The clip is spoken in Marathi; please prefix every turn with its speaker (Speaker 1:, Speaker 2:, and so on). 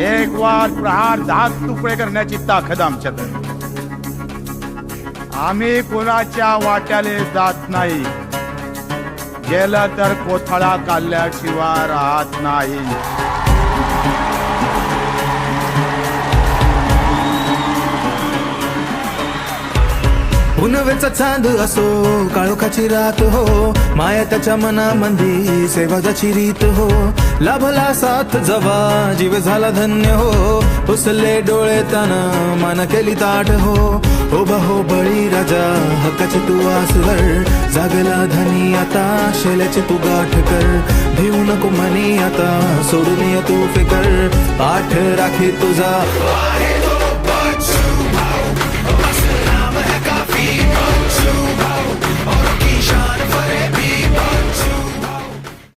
Speaker 1: एक वार प्रहार 10 तुकडे करण्याची ताकद आमच्याकडे. आम्ही कोणाच्या वाट्याले जात नाही. गेलं तर कोथळा काढल्याशिवाय राहत नाही.
Speaker 2: पुनवेचा चांद असो काळोखाची रात हो, माया त्याच्या मनामंदी सेवाजाची रीत हो. लाभला साथ जवा जीव झाला धन्य हो, पुसले डोळे त्यानं मान केली ताट हो. उभा हो बळी राजा हक्काची तू आसवर, जागला धनी आता शेल्याची तू गाठ कर. भिवू नको मनी आता सोडून ये तू फिकर, पाठ राखी तुझा